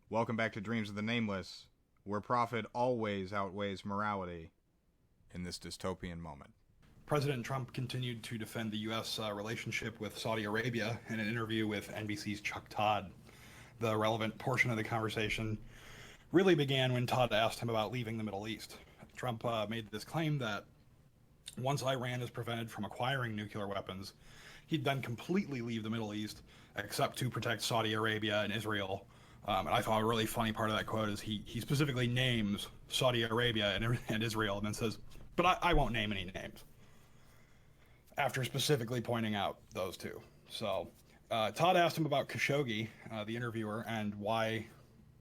Welcome back to Dreams of the Nameless, where profit always outweighs morality in this dystopian moment. President Trump continued to defend the U.S. Relationship with Saudi Arabia in an interview with NBC's Chuck Todd. The relevant portion of the conversation really began when Todd asked him about leaving the Middle East. Trump made this claim that once Iran is prevented from acquiring nuclear weapons, he'd then completely leave the Middle East, except to protect Saudi Arabia and Israel. And I thought a really funny part of that quote is he specifically names Saudi Arabia and Israel and then says, but I won't name any names, after specifically pointing out those two. So Todd asked him about Khashoggi, the interviewer, and why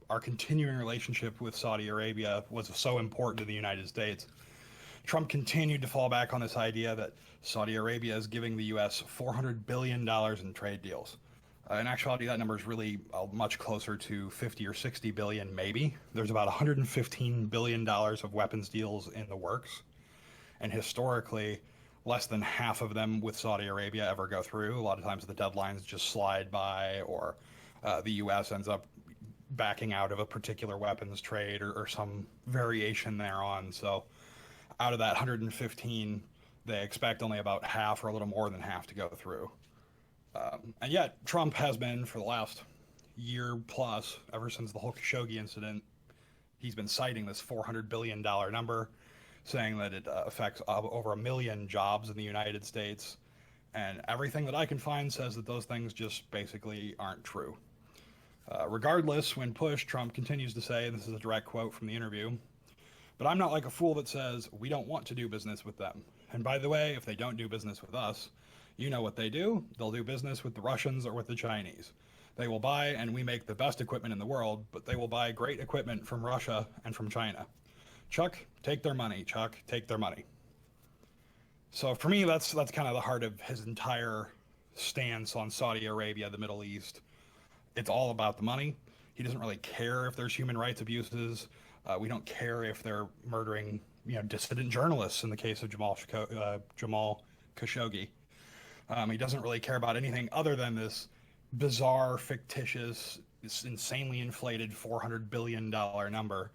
our continuing relationship with Saudi Arabia was so important to the United States. Trump continued to fall back on this idea that Saudi Arabia is giving the U.S. $400 billion in trade deals. In actuality, that number is really much closer to 50 or 60 billion, maybe. There's about $115 billion of weapons deals in the works. And historically, less than half of them with Saudi Arabia ever go through. A lot of times the deadlines just slide by, or the U.S. ends up backing out of a particular weapons trade or some variation thereon. So out of that 115, they expect only about half or a little more than half to go through. And yet, Trump has been, for the last year plus, ever since the whole Khashoggi incident, he's been citing this $400 billion number, saying that it affects over 1 million jobs in the United States. And everything that I can find says that those things just basically aren't true. Regardless, when pushed, Trump continues to say, and this is a direct quote from the interview, "But I'm not like a fool that says we don't want to do business with them. And by the way, if they don't do business with us, you know what they do. They'll do business with the Russians or with the Chinese. They will buy, and we make the best equipment in the world, but they will buy great equipment from Russia and from China. Chuck, take their money. Chuck, take their money." So for me, that's kind of the heart of his entire stance on Saudi Arabia, the Middle East. It's all about the money. He doesn't really care if there's human rights abuses. We don't care if they're murdering, dissident journalists in the case of Jamal Khashoggi. He doesn't really care about anything other than this bizarre, fictitious, this insanely inflated $400 billion number.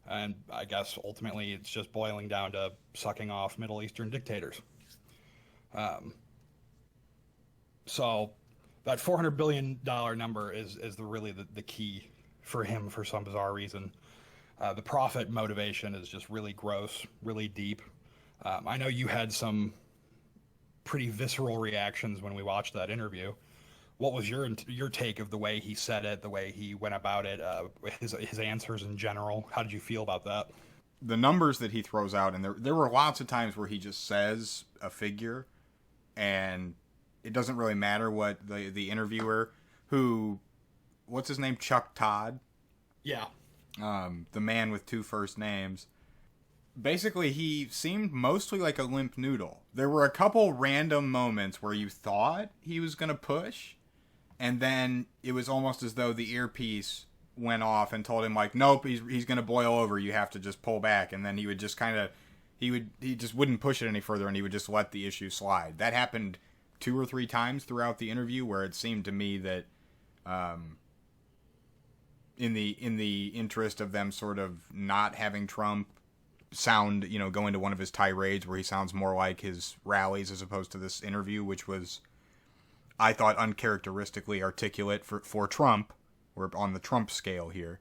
And I guess ultimately it's just boiling down to sucking off Middle Eastern dictators. So that $400 billion number is really the key for him for some bizarre reason. The profit motivation is just really gross, really deep. I know you had some pretty visceral reactions when we watched that interview. What was your take of the way he said it, the way he went about it, his answers in general? How did you feel about that? The numbers that he throws out, and there were lots of times where he just says a figure, and it doesn't really matter what the interviewer, what's his name, Chuck Todd? Yeah. The man with two first names. Basically, he seemed mostly like a limp noodle. There were a couple random moments where you thought he was going to push, and then it was almost as though the earpiece went off and told him, like, nope, he's going to boil over, you have to just pull back. And then he would just he just wouldn't push it any further, and he would just let the issue slide. That happened 2 or 3 times throughout the interview, where it seemed to me that in the interest of them sort of not having Trump sound, go into one of his tirades where he sounds more like his rallies as opposed to this interview, which was, I thought, uncharacteristically articulate for Trump. We're on the Trump scale here.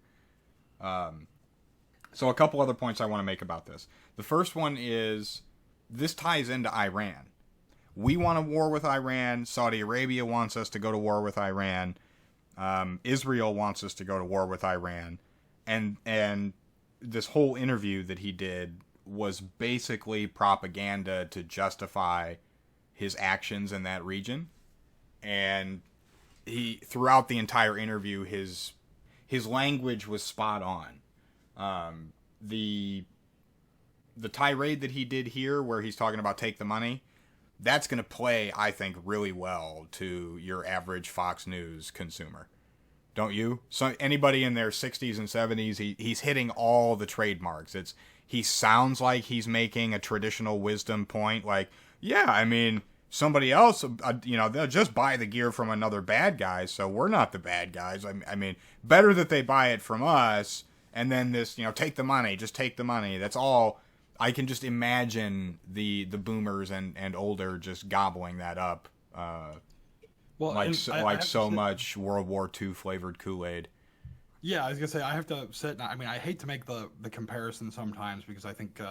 So a couple other points I want to make about this. The first one is, this ties into Iran. We want a war with Iran. Saudi Arabia wants us to go to war with Iran. Israel wants us to go to war with Iran. And this whole interview that he did was basically propaganda to justify his actions in that region. And he, throughout the entire interview, his language was spot on. The tirade that he did here, where he's talking about take the money, that's going to play, I think, really well to your average Fox News consumer. Don't you? So anybody in their 60s and 70s, he's hitting all the trademarks. He sounds like he's making a traditional wisdom point, like, yeah, I mean, somebody else, they'll just buy the gear from another bad guy, so we're not the bad guys. I mean, better that they buy it from us, and then this, take the money, just take the money. That's all. I can just imagine the boomers and older just gobbling that up, so much World War II flavored Kool-Aid. Yeah, I was gonna say I have to sit. I mean, I hate to make the comparison sometimes because I think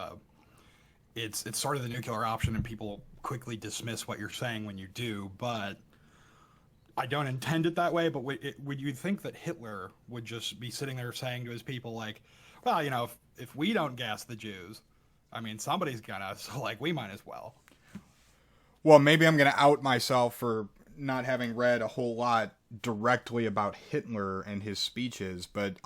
it's sort of the nuclear option, and people quickly dismiss what you're saying when you do. But I don't intend it that way. But would you think that Hitler would just be sitting there saying to his people like, well, if we don't gas the Jews, I mean, somebody's gonna, so like we might as well. Well, maybe I'm gonna out myself for not having read a whole lot directly about Hitler and his speeches, but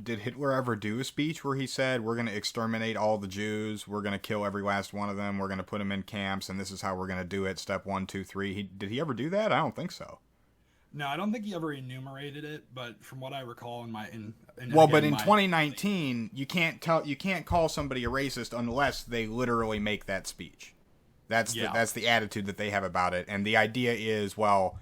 did Hitler ever do a speech where he said, we're going to exterminate all the Jews, we're going to kill every last one of them, we're going to put them in camps, and this is how we're going to do it, step 1, 2, 3. Did he ever do that? I don't think so. No, I don't think he ever enumerated it, but from what I recall in 2019, you can't call somebody a racist unless they literally make that speech. That's the attitude that they have about it. And the idea is, well,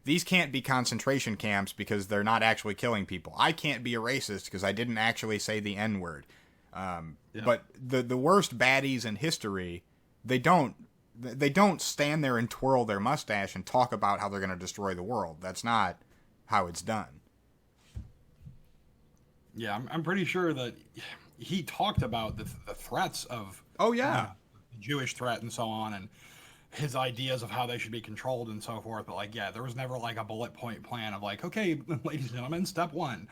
these can't be concentration camps because they're not actually killing people. I can't be a racist because I didn't actually say the N-word. But the worst baddies in history, they don't stand there and twirl their mustache and talk about how they're going to destroy the world. That's not how it's done. Yeah, I'm pretty sure that he talked about the threats of... Oh, yeah. Jewish threat and so on, and his ideas of how they should be controlled and so forth. But there was never a bullet point plan of okay, ladies and gentlemen, step 1.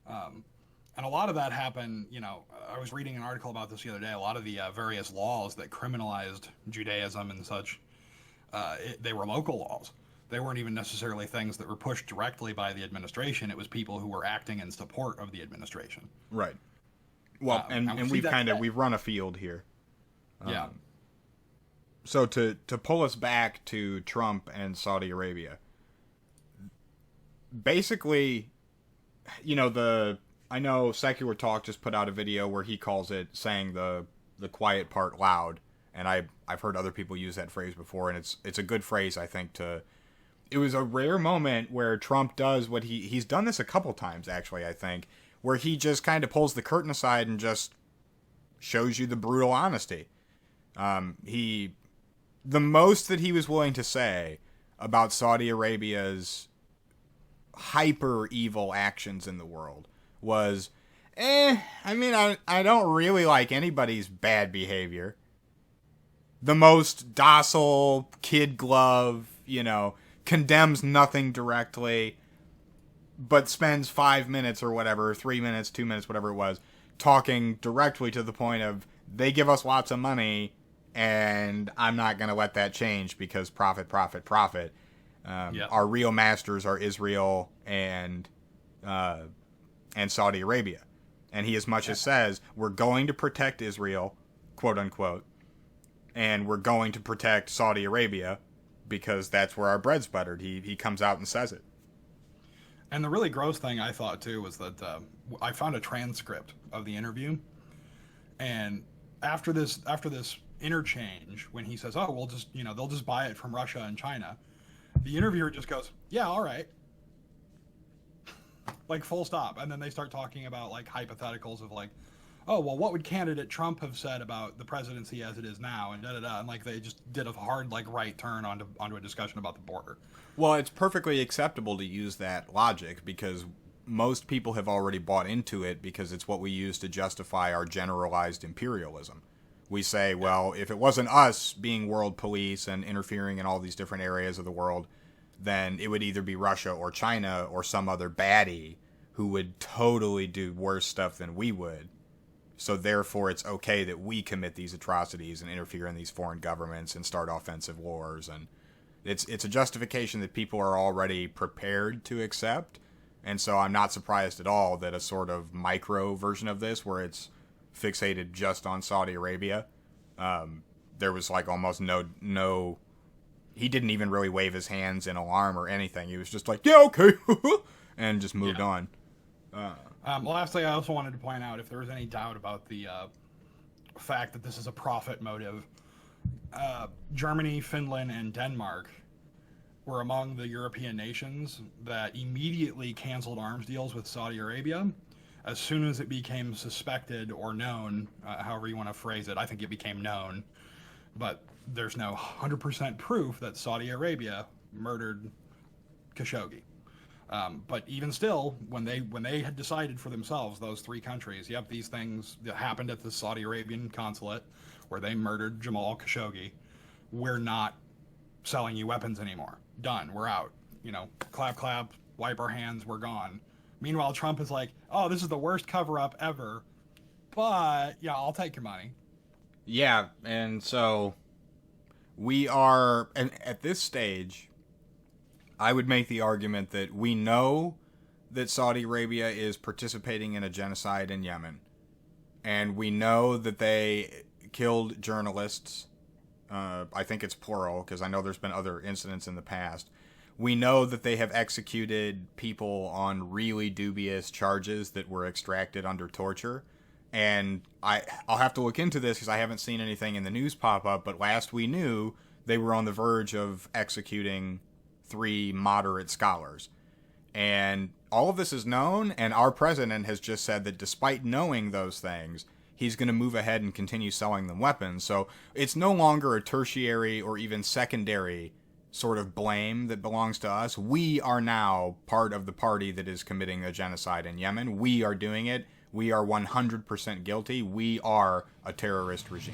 And a lot of that happened, I was reading an article about this the other day. A lot of the various laws that criminalized Judaism and such, they were local laws. They weren't even necessarily things that were pushed directly by the administration. It was people who were acting in support of the administration. Right. Well, and we've run afield here. Yeah. So to pull us back to Trump and Saudi Arabia, basically, I know Secular Talk just put out a video where he calls it saying the quiet part loud, and I've heard other people use that phrase before, and it's a good phrase, I think. It was a rare moment where Trump does what he's done this a couple times, actually, I think, where he just kind of pulls the curtain aside and just shows you the brutal honesty. The most that he was willing to say about Saudi Arabia's hyper evil actions in the world was, I don't really like anybody's bad behavior. The most docile kid glove, condemns nothing directly, but spends 5 minutes or whatever, 3 minutes, 2 minutes, whatever it was, talking directly to the point of, they give us lots of money, and I'm not going to let that change because profit. Our real masters are Israel and Saudi Arabia. And he as much as says, we're going to protect Israel, quote unquote, and we're going to protect Saudi Arabia because that's where our bread's buttered. He comes out and says it. And the really gross thing I thought too was that I found a transcript of the interview, and after this interchange, when he says, "Oh, we'll just they'll just buy it from Russia and China," the interviewer just goes, "Yeah, all right," full stop, and then they start talking about hypotheticals of oh, well, what would candidate Trump have said about the presidency as it is now, and da-da-da, and they just did a hard right turn onto a discussion about the border. Well, it's perfectly acceptable to use that logic because most people have already bought into it because it's what we use to justify our generalized imperialism. We say, well, if it wasn't us being world police and interfering in all these different areas of the world, then it would either be Russia or China or some other baddie who would totally do worse stuff than we would. So therefore, it's okay that we commit these atrocities and interfere in these foreign governments and start offensive wars. And it's a justification that people are already prepared to accept. And so I'm not surprised at all that a sort of micro version of this, where it's fixated just on Saudi Arabia, there was almost no. He didn't even really wave his hands in alarm or anything. He was just yeah, okay, and just moved on. Lastly, I also wanted to point out, if there was any doubt about the fact that this is a profit motive, Germany, Finland, and Denmark were among the European nations that immediately canceled arms deals with Saudi Arabia as soon as it became suspected or known, however you want to phrase it. I think it became known, but there's no 100% proof that Saudi Arabia murdered Khashoggi. But even still, when they had decided for themselves, those three countries, yep, these things that happened at the Saudi Arabian consulate where they murdered Jamal Khashoggi, we're not selling you weapons anymore. Done. We're out. You know, clap, clap, wipe our hands, we're gone. Meanwhile, Trump is like, oh, this is the worst cover-up ever, but, yeah, I'll take your money. Yeah, and so we are, and at this stage, I would make the argument that we know that Saudi Arabia is participating in a genocide in Yemen, and we know that they killed journalists. I think it's plural, because I know there's been other incidents in the past. We know that they have executed people on really dubious charges that were extracted under torture. And I'll have to look into this because I haven't seen anything in the news pop up, but last we knew, they were on the verge of executing 3 moderate scholars. And all of this is known, and our president has just said that despite knowing those things, he's going to move ahead and continue selling them weapons. So it's no longer a tertiary or even secondary sort of blame that belongs to us. We are now part of the party that is committing a genocide in Yemen. We are doing it. We are 100% guilty. We are a terrorist regime.